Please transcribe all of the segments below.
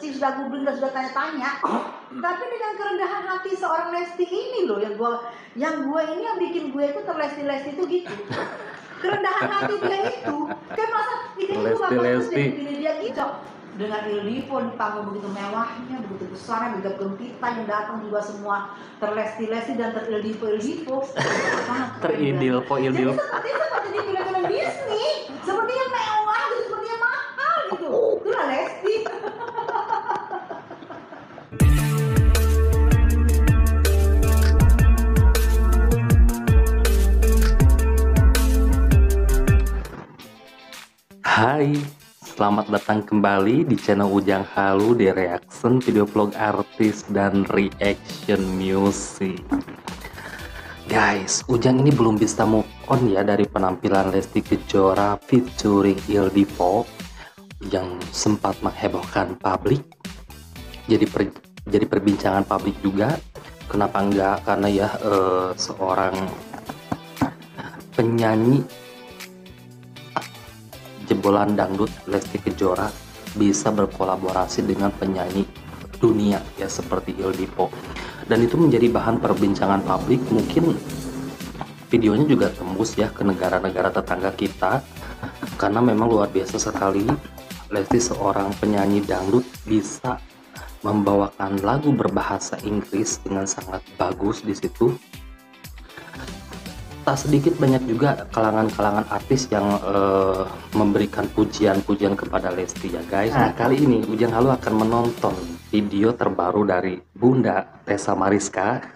searching, sudah googling, dan sudah tanya-tanya. Tapi dengan kerendahan hati seorang Lesti ini loh, yang gue ini yang bikin gue itu terlesti-lesti itu gitu. Kerendahan hati dia itu, kayak masa ini gue gak bagus jadi dia gitu. Dengan Il Divo di panggung begitu mewahnya, begitu besarnya, begitu gempita, yang datang juga semua terlesti-lesti dan ter-Il Divo. Teridilpo. Jadi seperti di film-film Disney, seperti yang mewah gitu, seperti yang mahal gitu. Itulah Lesti. Hai, selamat datang kembali di channel Ujang Halu di reaction video vlog artis dan reaction music. Guys, Ujang ini belum bisa move on ya dari penampilan Lesti Kejora featuring Il Divo yang sempat menghebohkan publik. Jadi perbincangan publik juga. Kenapa enggak? Karena ya seorang penyanyi jebolan dangdut Lesti Kejora bisa berkolaborasi dengan penyanyi dunia ya seperti Il Divo, dan itu menjadi bahan perbincangan publik. Mungkin videonya juga tembus ya ke negara-negara tetangga kita karena memang luar biasa sekali Lesti, seorang penyanyi dangdut, bisa membawakan lagu berbahasa Inggris dengan sangat bagus di situ. Tak sedikit banyak juga kalangan-kalangan artis yang memberikan pujian-pujian kepada Lesti ya guys. Nah, kali ini Ujang Halu akan menonton video terbaru dari Bunda Tessa Mariska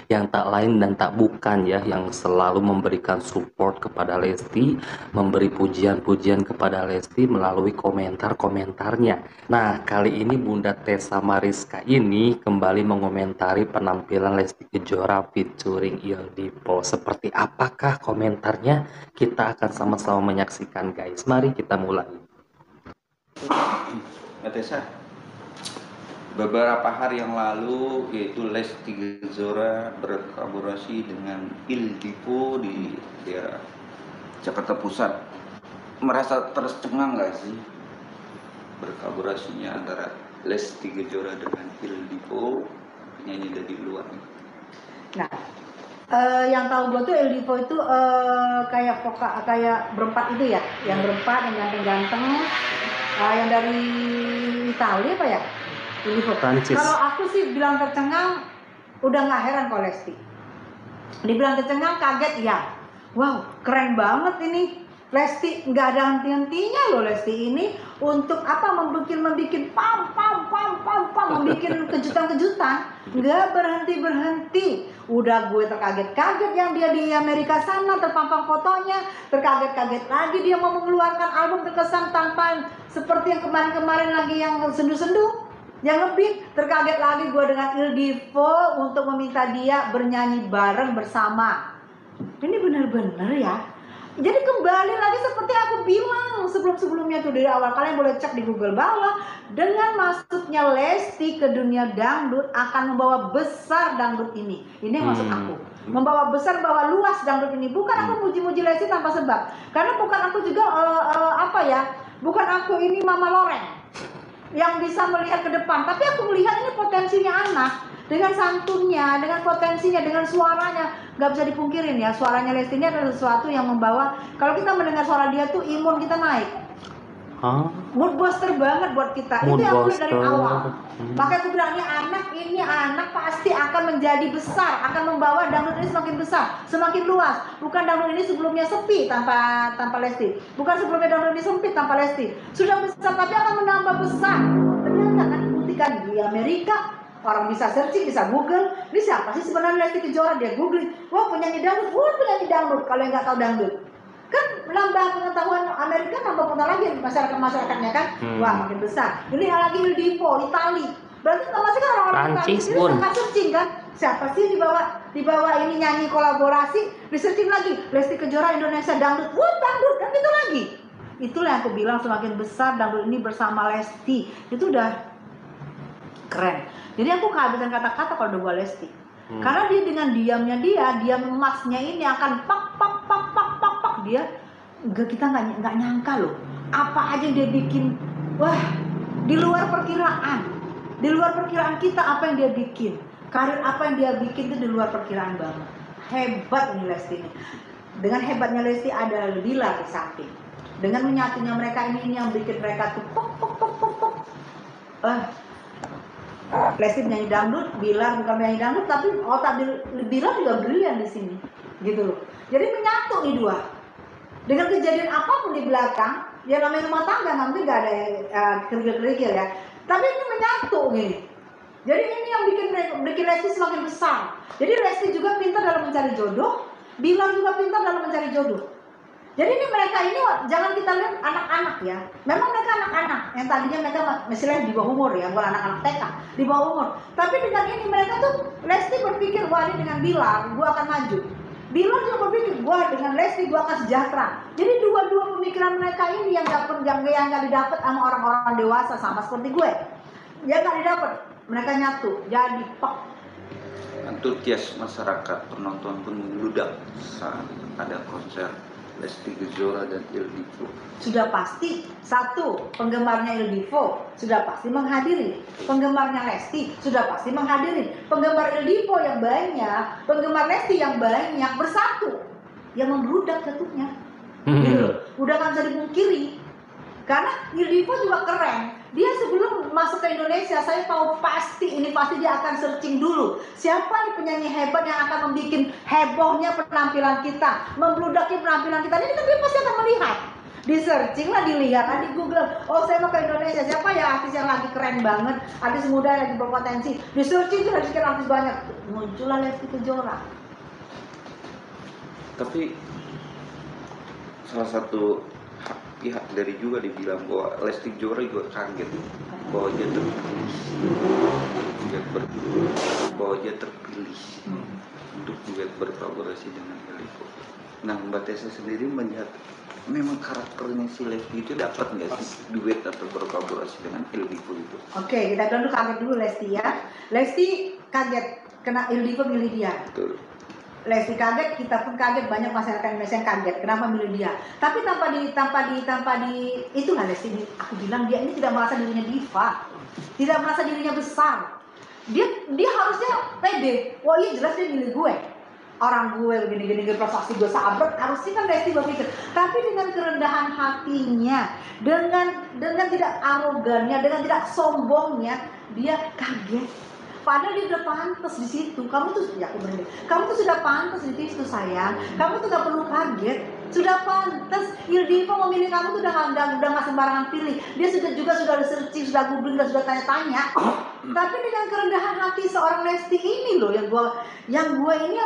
yang tak lain dan tak bukan ya, yang selalu memberikan support kepada Lesti, memberi pujian-pujian kepada Lesti melalui komentar-komentarnya. Nah, kali ini Bunda Tessa Mariska ini kembali mengomentari penampilan Lesti Kejora featuring Il Divo. Seperti apakah komentarnya? Kita akan sama-sama menyaksikan guys. Mari kita mulai. Mbak Tessa, beberapa hari yang lalu yaitu Lesti Kejora berkolaborasi dengan Il Divo di daerah Jakarta Pusat. Merasa tercengang nggak sih berkolaborasinya antara Lesti Kejora dengan Il Divo, penyanyi dari luar? Nah, yang tahu gue tuh Il Divo itu kayak berempat itu ya, yang berempat, yang ganteng-ganteng, yang dari Italia apa ya? Kalau aku sih bilang tercengang, udah nggak heran kalau Lesti. Dibilang tercengang, kaget ya. Wow, keren banget ini Lesti, nggak ada henti-hentinya loh Lesti ini untuk apa, membuat membuat kejutan-kejutan, nggak berhenti. Udah gue terkaget-kaget yang dia di Amerika sana terpampang fotonya, terkaget-kaget lagi dia mau mengeluarkan album terkesan tanpa seperti yang kemarin-kemarin lagi yang sendu-sendu. Yang lebih terkaget lagi gue dengan Il Divo untuk meminta dia bernyanyi bareng bersama. Ini benar-benar ya. Jadi kembali lagi seperti aku bilang sebelum-sebelumnya tuh dari awal. Kalian boleh cek di Google bawah. Dengan masuknya Lesti ke dunia dangdut akan membawa besar dangdut ini. Ini yang maksud aku. Membawa besar, bawa luas dangdut ini. Bukan aku muji-muji Lesti tanpa sebab. Karena bukan aku juga bukan aku ini Mama Loreng yang bisa melihat ke depan, tapi aku melihat ini potensinya anak, dengan santunnya, dengan potensinya, dengan suaranya, nggak bisa dipungkirin ya, suaranya Lesti ini adalah sesuatu yang membawa, kalau kita mendengar suara dia tuh imun kita naik. Mood booster banget buat kita. Itu yang aku lihat dari awal. Makanya aku bilang ini anak pasti akan menjadi besar, akan membawa dangdut ini semakin besar, semakin luas. Bukan dangdut ini sebelumnya sepi tanpa Lesti. Bukan sebelumnya dangdut ini sempit tanpa Lesti. Sudah besar tapi akan menambah besar. Ternyata kan dibuktikan di Amerika, orang bisa searching, bisa Google, ini siapa sih sebenarnya Lesti Kejora? Dia googling, wah penyanyi dangdut, penyanyi dangdut. Kalau yang nggak tahu dangdut, kan menambah pengetahuan Amerika, nambah pengetahuan lagi masyarakatnya kan. Wah makin besar. Ini lagi Il Divo, Itali. Berarti masih kan orang-orang Itali ini suka searching kan. Siapa sih dibawa ini nyanyi kolaborasi, di searching lagi Lesti Kejora Indonesia dangdut, dangdut kan gitu lagi. Itulah yang aku bilang, semakin besar dangdut ini bersama Lesti itu udah keren. Jadi aku kehabisan kata-kata kalau udah gua Lesti. Karena dia dengan diamnya dia emasnya ini akan pak dia kita nggak nyangka loh, apa aja dia bikin. Wah, di luar perkiraan. Di luar perkiraan kita apa yang dia bikin. Karir apa yang dia bikin itu di luar perkiraan banget. Hebat nih Lesti ini. Dengan hebatnya Lesti ada Bilar di samping. Dengan menyatunya mereka ini yang bikin mereka tuh pok pok pok pok pok. Lesti penyanyi dangdut, Bilar bukan penyanyi dangdut, tapi otak Bilar juga brilian di sini, gitu loh. Jadi menyatu nih dua. Dengan kejadian apapun di belakang, ya namanya rumah tangga nanti nggak ada kerikil-kerikil ya. Tapi ini menyatu gini. Jadi ini yang bikin Lesti semakin besar. Jadi Lesti juga pintar dalam mencari jodoh, Bilar juga pintar dalam mencari jodoh. Jadi ini mereka ini jangan kita lihat anak-anak ya. Memang mereka anak-anak yang tadinya mereka misalnya di bawah umur ya, bukan anak-anak TK, di bawah umur. Tapi dengan ini mereka tuh Lesti berpikir wah ini dengan Bilar gua akan maju. Bilar juga berpikir gua dengan Lesti gua akan sejahtera. Jadi dua-dua pemikiran mereka ini yang nggak didapat sama orang-orang dewasa sama seperti gue. Yang nggak didapat, mereka nyatu. Jadi pok. Antusias masyarakat penonton pun membludak saat ada konser Lesti Kejora dan Il Divo. Sudah pasti satu penggemarnya Il Divo sudah pasti menghadiri, penggemarnya Lesti sudah pasti menghadiri, penggemar Il Divo yang banyak, penggemar Lesti yang banyak bersatu, yang membludak jatuhnya, gitu. Udah nggak bisa dipungkiri, karena Il Divo juga keren. Dia sebelum masuk ke Indonesia, saya tahu pasti dia akan searching dulu. Siapa nih penyanyi hebat yang akan membuat hebohnya penampilan kita, membludaknya penampilan kita. Ini kan dia pasti akan melihat. Di searching lah, dilihat lah di Google. Oh saya mau ke Indonesia, siapa ya artis yang lagi keren banget, artis muda yang lagi berpotensi. Di searching tuh ada sekian artis banyak. Muncullah Lesti Kejora. Tapi salah satu pihak dari juga dibilang bahwa Lesti Kejora juga kaget bahwa dia terpilih untuk juga berkolaborasi dengan Il Divo. Nah, Mbak Tessa sendiri melihat memang karakternya si Lesti itu dapat nggak sih duet atau berkolaborasi dengan Il Divo itu? Oke, kita dulu kaget dulu Lesti ya. Lesti kaget kena Il Divo milih dia. Betul. Lesti kaget, kita pun kaget, banyak masyarakat Indonesia yang kaget. Kenapa milih dia? Tapi tanpa di itulah Lesti ini. Aku bilang dia ini tidak merasa dirinya diva, tidak merasa dirinya besar. Dia harusnya pede. Wah iya jelas dia milih gue. Orang gue gini prestasi gue sahabat, harusnya kan Lesti berpikir. Tapi dengan kerendahan hatinya, dengan tidak arogannya, dengan tidak sombongnya, dia kaget. Padahal dia udah pantas di situ. Kamu tuh sudah pantas di situ sayang. Kamu tuh gak perlu kaget. Sudah pantas. Il Divo memilih kamu tuh udah gak sembarangan pilih. Dia sudah searching, sudah googling, sudah tanya-tanya. Tapi dengan kerendahan hati seorang Lesti ini loh yang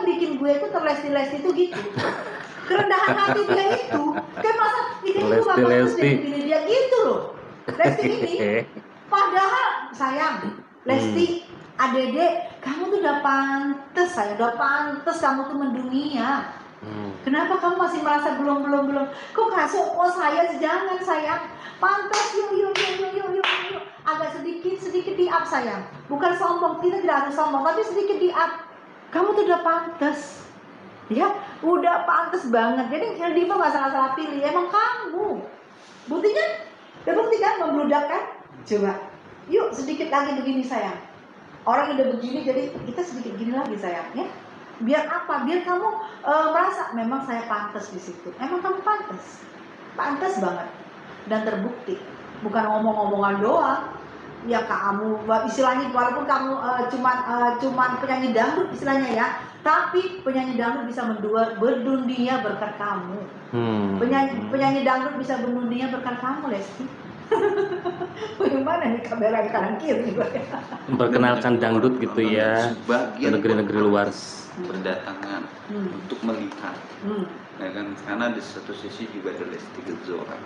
bikin gue itu terlesti-lesti itu gitu. Kerendahan hati dia itu. Kayak masa itu gak pantas dia pilih dia gitu loh. Lesti ini. Padahal sayang, Lesti, Adede, kamu tuh udah pantes, kamu tuh mendunia. Kenapa kamu masih merasa belum? Kok kasih saya jangan sayang. Pantas, yuk. Agak sedikit di up sayang. Bukan sombong, kita tidak harus sombong, tapi sedikit di up. Kamu tuh udah pantes. Ya, udah pantes banget. Jadi Il Divo nggak salah pilih, emang kamu. Buktinya, udah bukti kan membludak kan? Coba, yuk sedikit lagi begini sayang. Orang yang udah begini, jadi kita sedikit gini lagi sayang, ya. Biar apa? Biar kamu merasa memang saya pantas di situ. Emang kamu pantas banget dan terbukti. Bukan ngomong-ngomongan doang. Ya kamu, istilahnya walaupun kamu cuman penyanyi dangdut istilahnya ya, tapi penyanyi dangdut bisa berdunia berkat kamu. Penyanyi dangdut bisa berdunia berkat kamu, Lesti. Bagaimana nih kamera di kanan kiri? Memperkenalkan dangdut gitu ya ke negeri-negeri luar. Berdatangan untuk melihat, ya kan? Karena di satu sisi juga ada Lesti Kejora.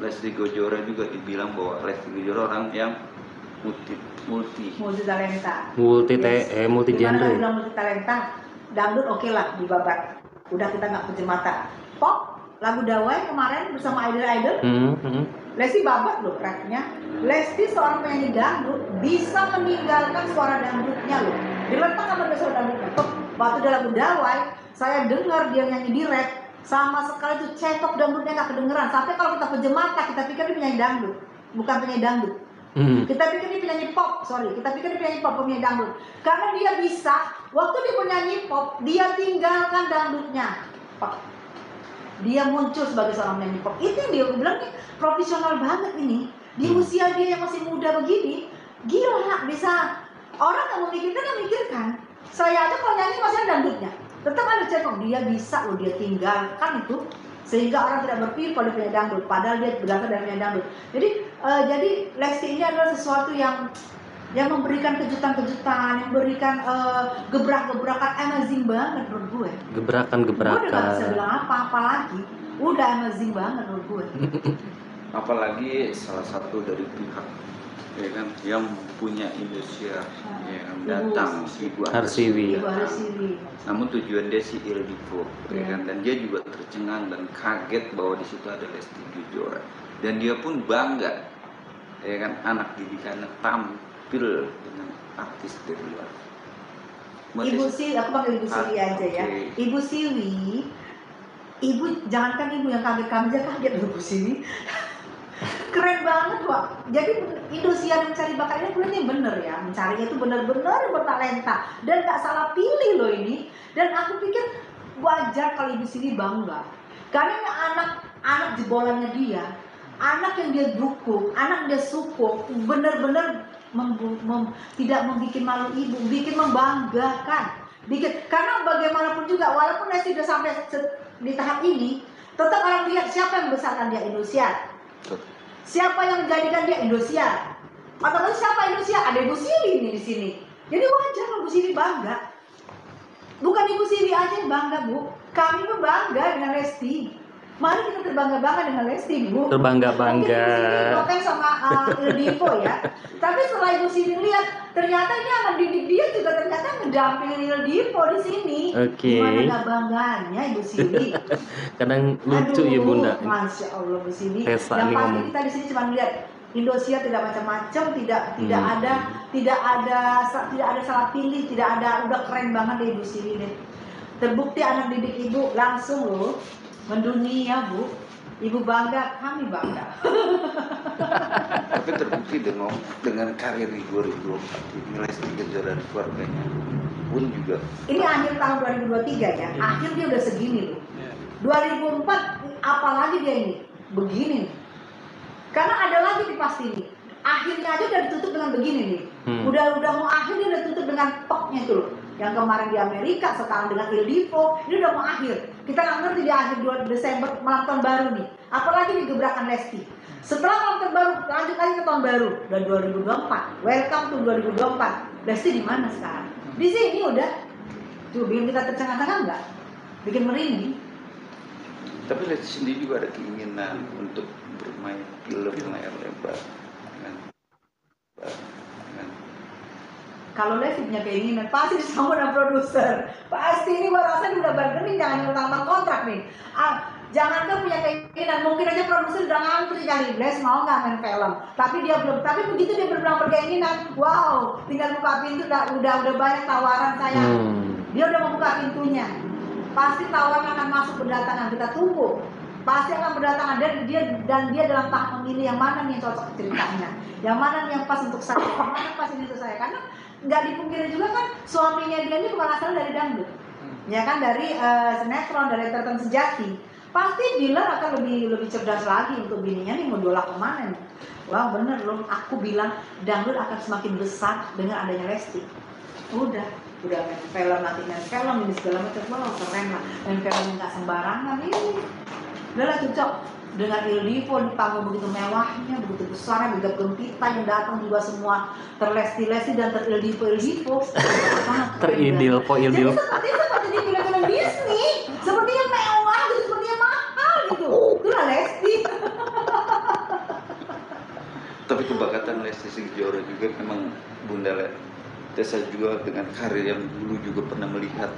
Lesti Kejora juga dibilang bahwa Lesti Kejora orang yang multi talenta, multi genre. Bilang multi talenta, dangdut oke lah dibabat. Udah kita nggak kecil mata. Pop, lagu Dawai kemarin bersama idol. Lesti babat loh rapnya. Lesti seorang penyanyi dangdut bisa meninggalkan suara dangdutnya loh. Diletak sama suara dangdutnya. Waktu dia lagu Dawai, saya dengar dia nyanyi di rap, sama sekali tuh cetok dangdutnya nggak kedengeran. Sampai kalau kita pejam mata, kita pikir dia penyanyi dangdut, bukan penyanyi dangdut. Kita pikir dia penyanyi pop, penyanyi dangdut. Karena dia bisa, waktu dia penyanyi pop, dia tinggalkan dangdutnya. Dia muncul sebagai seorang penyanyi pop. Itu yang dia bilang nih, profesional banget ini. Di usia dia yang masih muda begini, gila bisa. Orang yang memikirkan, yang mikirkan. Saya aja kalau nyanyi masih ada dangdutnya. Tetap ada cekok, dia bisa loh, dia tinggalkan itu. Sehingga orang tidak berpikir kalau dia penyanyi dangdut, padahal dia berasal dari penyanyi dangdut. Jadi Lesti ini adalah sesuatu yang memberikan kejutan-kejutan, yang memberikan gebrak-gebrakan, amazing banget menurut gue. Gebrakan-gebrakan. Gue udah gak bisa bilang apa-apa lagi, udah amazing banget menurut gue. Apalagi salah satu dari pihak ya kan yang punya Indosiar yang datang Ibu Harsiwi. Namun tujuan dia si Il Divo ya kan, dan dia juga tercengang dan kaget bahwa di situ ada Lesti Kejora dan dia pun bangga ya kan anak didikannya tampil dengan artis dari luar. Ibu Siwi, aku panggil Ibu Siwi aja ya. Ibu Siwi, jangankan ibu yang kaget, kami aja kaget loh Ibu Siwi. Keren banget Wak. Jadi Indosiar mencari bakatnya bulannya bener ya, mencarinya itu bener-bener bertalenta dan gak salah pilih loh ini. Dan aku pikir wajar kalau Ibu Siwi bangga, karena ini anak jebolannya dia, anak yang dia dukung, anak dia sukung, bener-bener tidak membuat malu ibu, bikin membanggakan, karena bagaimanapun juga walaupun Lesti sudah sampai di tahap ini, tetap orang lihat siapa yang membesarkan dia, Indosiar. Siapa yang menjadikan dia, Indosiar. Atau siapa Indosiar? Ada Ibu Siwi nih di sini. Jadi wajar kalau Ibu Siwi bangga. Bukan Ibu Siwi aja yang bangga Bu, kami pun bangga dengan Lesti. Mari kita terbangga-bangga dengan Lesti, Bu. Terbangga-bangga. Mungkin Ibu Siwi sama Il Divo ya. Tapi setelah Ibu Siwi lihat, ternyata ini anak didik dia juga ternyata mendampingi Il Divo di sini. Gimana gak bangganya Ibu Siwi? Kadang lucu ya Bunda. Masya Allah Bu Siwi. Yang Tessa pasti ngomong. kita di sini cuma lihat Indosiar tidak macam-macam, tidak ada salah pilih, tidak ada, udah keren banget deh Ibu Siwi deh. Terbukti anak didik Ibu langsung loh mendunia Bu. Ibu bangga, kami bangga. Tapi terbukti dengan karir di 2024 ini Lesti Kejora dan keluarganya pun juga. Ini akhir tahun 2023 ya, akhir dia udah segini loh. 2004 apalagi dia ini begini nih. Karena ada lagi nih pasti nih. Akhirnya aja udah ditutup dengan begini nih. Udah mau akhir dia udah tutup dengan poknya itu loh. Yang kemarin di Amerika, sekarang dengan Il Divo, ini udah mau akhir. Kita nggak ngerti di akhir 2 Desember malam tahun baru nih. Apalagi nih gebrakan Lesti. Setelah malam tahun baru, lanjut lagi ke tahun baru dan 2024. Welcome to 2024. Lesti di mana sekarang? Di sini udah. Tuh bikin kita tercengang-cengang nggak? Bikin merinding. Tapi Lesti sendiri juga ada keinginan untuk bermain film layar lebar. Kalau Lesti punya keinginan, pasti disambut sama produser. Pasti ini gua rasa udah bargaining, jangan utang kontrak nih. Jangankan punya keinginan, mungkin aja produser udah ngantri kali, Les mau nggak main film. Tapi dia belum. Tapi begitu dia berkeinginan, wow, tinggal buka pintu udah banyak tawaran saya. Dia udah membuka pintunya. Pasti tawaran akan masuk berdatangan, kita tunggu. Pasti akan berdatangan dan dia dalam tahap memilih yang mana nih yang cocok ceritanya, yang mana nih yang pas untuk saya, yang mana pas ini untuk saya. Karena nggak dipungkiri juga kan suaminya dia ini bukan asal dari dangdut, ya kan, dari sinetron, dari Terton Sejati. Pasti dealer akan lebih cerdas lagi untuk bininya nih mau diolah kemana nih. Wah bener loh, aku bilang dangdut akan semakin besar dengan adanya Lesti. Udah main film, nanti main film ini segala macam, wah keren lah, main film yang nggak sembarangan ini. Udah lah cocok dengan Il Divo di panggung begitu mewahnya, begitu besarnya, begitu gempita yang datang juga semua terlesti-lesti dan Il Divo. Teridil po Il Divo. Jadi seperti di film-film Disney, seperti yang mewah gitu, seperti yang mahal gitu. Itulah Lesti. Tapi kebakatan Lesti Kejora juga memang Bunda Tessa juga dengan karir yang dulu juga pernah melihat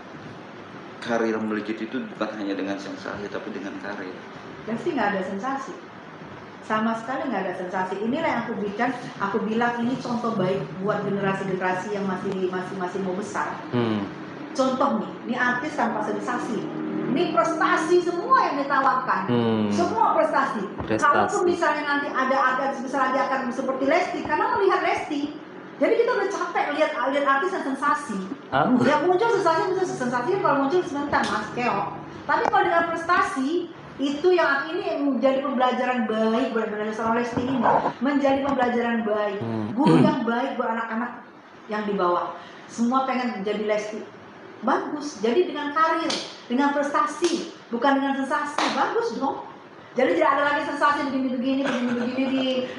karir melejit itu bukan hanya dengan sensasi tapi dengan karir. Lesti nggak ada sensasi, sama sekali nggak ada sensasi. Inilah yang aku bilang ini contoh baik buat generasi-generasi yang masih mau besar. Contoh nih, ini artis tanpa sensasi, Ini prestasi semua yang ditawarkan. Semua prestasi. Kalaupun misalnya nanti ada artis besar aja akan seperti Lesti, karena melihat Lesti. Jadi kita udah capek lihat artis yang sensasi. Yang muncul sensasi kalau muncul sebentar mas, keok. Tapi kalau dengan prestasi itu yang ini menjadi pembelajaran baik buat seorang Lesti ini, menjadi pembelajaran baik, guru yang baik buat anak-anak yang di bawah. Semua pengen menjadi Lesti. Bagus. Jadi dengan karir, dengan prestasi, bukan dengan sensasi. Bagus dong. Jadi tidak ada lagi sensasi begini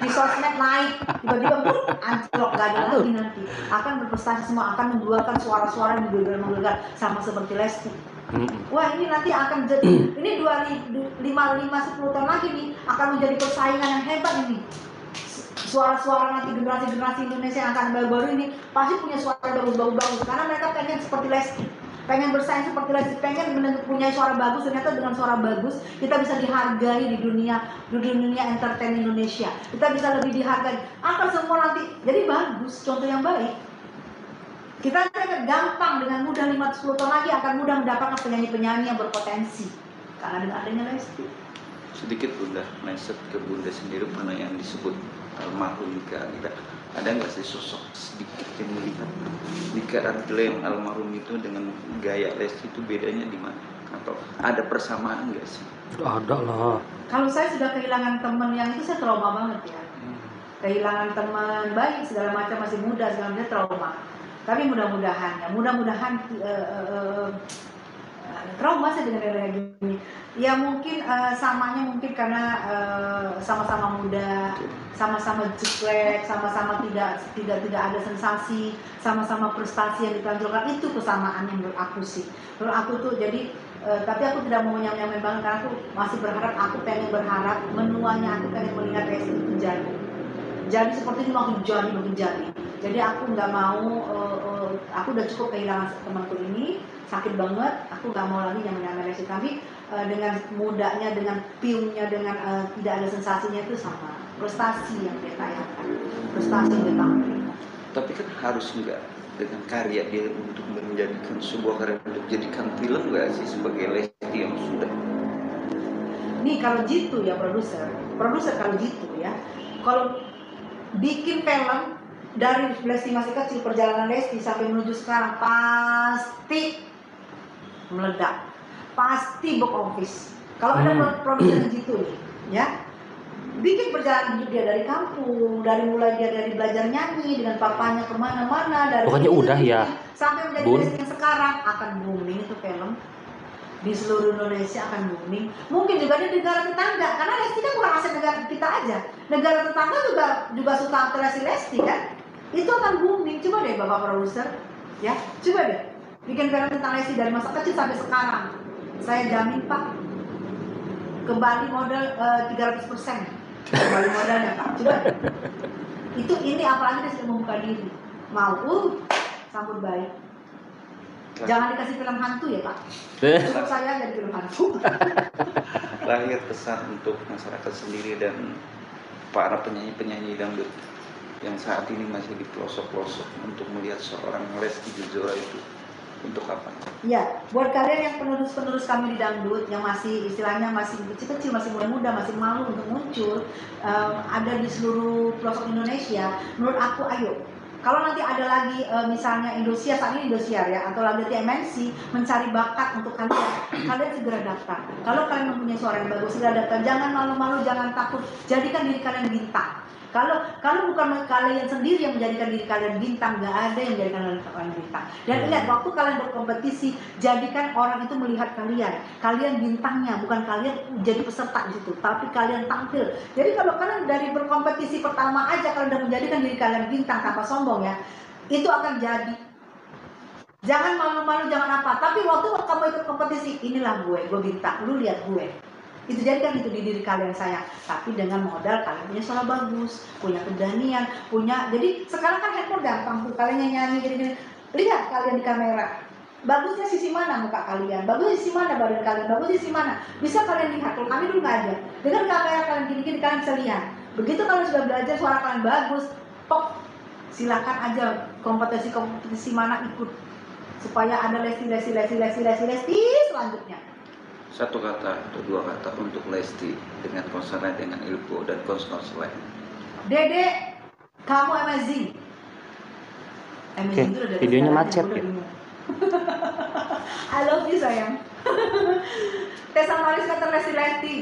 di sosmed naik, tiba-tiba anjlok, gak ada lagi nanti. Akan berprestasi semua, akan mengeluarkan suara-suara yang menggelegar sama seperti Lesti. Wah ini nanti akan jadi, ini 5-10 tahun lagi nih akan menjadi persaingan yang hebat ini. Suara-suara nanti generasi Indonesia yang akan baru-baru ini pasti punya suara bagus karena mereka pengen seperti Lesti, pengen bersaing seperti Lesti, pengen punya suara bagus. Ternyata dengan suara bagus kita bisa dihargai di dunia entertain Indonesia, kita bisa lebih dihargai. Akan semua nanti jadi bagus, contoh yang baik. Kita akan gampang dengan mudah 5-10 tahun lagi akan mudah mendapatkan penyanyi-penyanyi yang berpotensi karena dengan adanya Lesti. Sedikit Bunda mindset ke Bunda sendiri mana yang disebut almarhum Nika. Ada nggak sih sosok sedikit yang melihat Nika Ardila yang almarhum itu dengan gaya Lesti itu bedanya di mana? Atau ada persamaan nggak sih? Ada lah. Kalau saya sudah kehilangan teman yang itu saya trauma banget ya. Kehilangan teman baik segala macam masih muda segala macam trauma. Tapi mudah-mudahan trauma saya dengan kayak gini. Ya mungkin samanya mungkin karena sama-sama muda, sama-sama jelek, sama-sama tidak ada sensasi, sama-sama prestasi yang ditonjolkan, itu kesamaan yang menurut aku sih. Menurut aku tuh jadi tapi aku tidak mau nyamain banget karena aku masih berharap, aku pengen berharap menuanya, aku pengen melihat Lesti itu jadi seperti ini makin jadi. Jadi aku nggak mau, aku udah cukup kehilangan temanku ini, sakit banget. Aku nggak mau lagi yang namanya Lesti. Tapi dengan mudanya, dengan piungnya, dengan tidak ada sensasinya itu sama. Prestasi yang dia tayakan, prestasi yang dia tampilkan. Tapi kan harus nggak dengan karya dia untuk menjadikan sebuah karya untuk jadikan film nggak sih sebagai Lesti yang sudah. Nih kalau gitu ya produser kalau gitu ya, kalau bikin film dari Lesti masih kecil, perjalanan Lesti sampai menuju sekarang pasti meledak, pasti box office. Kalau ada produser gitu nih, ya, bikin perjalanan hidup dia dari kampung, mulai dia dari belajar nyanyi dengan papanya kemana-mana, dari pokoknya udah ya, sampai menjadi Lesti yang sekarang akan booming itu film. Di seluruh Indonesia akan booming. Mungkin juga di negara tetangga, karena Lesti kan bukan asal negara kita aja. Negara tetangga juga suka aktorasi Lesti kan. Itu akan booming. Coba deh Bapak produser, ya, coba deh bikin film tentang Lesti dari masa kecil sampai sekarang. Saya jamin Pak, kembali modal 300%. Kembali modalnya Pak. Coba. Ini apalagi dia sudah membuka diri. Mau sambut baik. Jangan dikasih film hantu ya Pak. Cukup saya jadi film hantu. Lahir pesan untuk masyarakat sendiri dan para penyanyi-penyanyi dangdut yang saat ini masih di pelosok-pelosok untuk melihat seorang Lesti Kejora itu untuk apa? Ya, buat kalian yang penerus-penerus kami di dangdut yang masih istilahnya masih kecil-kecil, masih muda-muda, masih malu untuk muncul, ada di seluruh pelosok Indonesia. Menurut aku, ayo. Kalau nanti ada lagi misalnya Indosiar, saat ini Indosiar ya, atau lagi TMNC mencari bakat untuk kalian segera daftar. Kalau kalian mempunyai suara yang bagus, segera daftar. Jangan malu-malu, jangan takut. Jadikan diri kalian bintang. Kalau bukan kalian sendiri yang menjadikan diri kalian bintang, nggak ada yang menjadikan kalian bintang. Dan ingat, waktu kalian berkompetisi, jadikan orang itu melihat kalian bintangnya, bukan kalian jadi peserta di situ, tapi kalian tampil. Jadi kalau kalian dari berkompetisi pertama aja kalian udah menjadikan diri kalian bintang tanpa sombong ya, itu akan jadi. Jangan malu-malu, jangan apa. Tapi waktu kamu ikut kompetisi, inilah gue bintang, lu lihat gue. Itu jadikan itu di diri kalian sayang, tapi dengan modal kalian punya suara bagus, punya keberanian, jadi sekarang kan handphone gampang tuh, kalian nyanyi gini-gini, lihat kalian di kamera, bagusnya sisi mana muka kalian, bagusnya sisi mana badan kalian, bagusnya sisi mana, bisa kalian lihat. Kalau kami dulu nggak ada, dengan kamera kalian gini-gini kalian bisa lihat. Begitu kalian sudah belajar suara kalian bagus, pop, silakan aja kompetisi mana ikut, supaya ada Lesti selanjutnya. Satu kata atau dua kata untuk Lesti dengan konsernya dengan Ilpo dan konser lain. Dede, kamu amazing. Amazing itu udah dari videonya sekarang, macet aku udah ya. bingung. I love you sayang. Tessa Maris kata Lesti.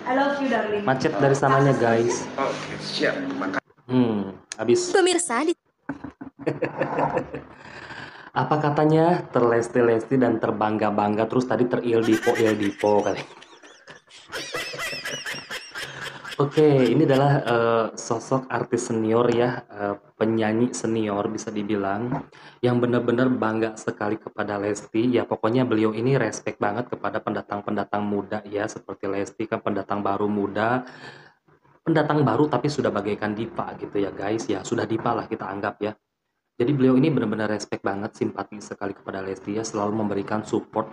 I love you darling. Macet dari sananya guys. Oke, siap. Maka Habis. Pemirsa, Apa katanya? Terlesti-lesti dan terbangga-bangga, terus tadi terildipo kali. Oke, ini adalah sosok artis senior ya, penyanyi senior bisa dibilang, yang benar-benar bangga sekali kepada Lesti. Ya pokoknya beliau ini respect banget kepada pendatang-pendatang muda ya, seperti Lesti kan pendatang baru muda, pendatang baru tapi sudah bagaikan diva gitu ya guys, ya sudah diva lah kita anggap ya. Jadi beliau ini benar-benar respect banget, simpati sekali kepada Lesti ya, selalu memberikan support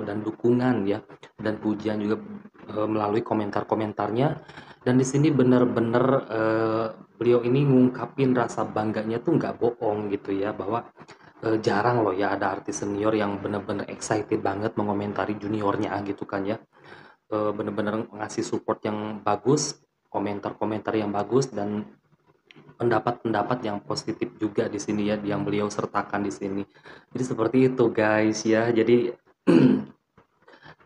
dan dukungan ya, dan pujian juga melalui komentar-komentarnya. Dan di sini benar-benar beliau ini ngungkapin rasa bangganya tuh nggak bohong gitu ya, bahwa jarang loh ya ada artis senior yang benar-benar excited banget mengomentari juniornya gitu kan ya. Benar-benar ngasih support yang bagus, komentar-komentar yang bagus, dan pendapat-pendapat yang positif juga di sini ya, yang beliau sertakan di sini. Jadi seperti itu guys ya. Jadi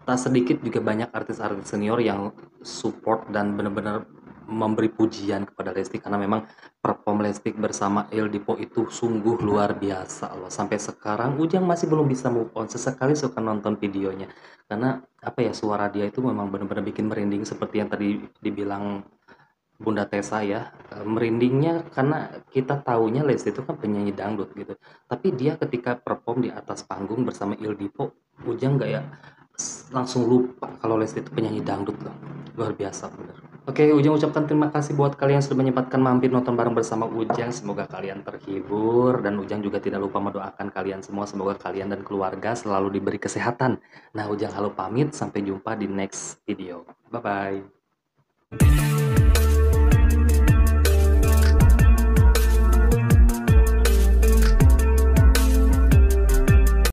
tak sedikit juga banyak artis-artis senior yang support dan benar-benar memberi pujian kepada Lesti, karena memang perform Lesti bersama El Dipo itu sungguh luar biasa loh. Sampai sekarang Ujang masih belum bisa move on. Sesekali suka nonton videonya, karena apa ya, suara dia itu memang benar-benar bikin merinding, seperti yang tadi dibilang Bunda Tessa ya. Merindingnya karena kita taunya Lesti itu kan penyanyi dangdut gitu, tapi dia ketika perform di atas panggung bersama Il Dipo, Ujang nggak ya langsung lupa kalau Lesti itu penyanyi dangdut loh. Luar biasa bener. Oke, Ujang ucapkan terima kasih buat kalian sudah menyempatkan mampir nonton bareng bersama Ujang. Semoga kalian terhibur, dan Ujang juga tidak lupa mendoakan kalian semua, semoga kalian dan keluarga selalu diberi kesehatan. Nah, Ujang halo pamit, sampai jumpa di next video. Bye bye.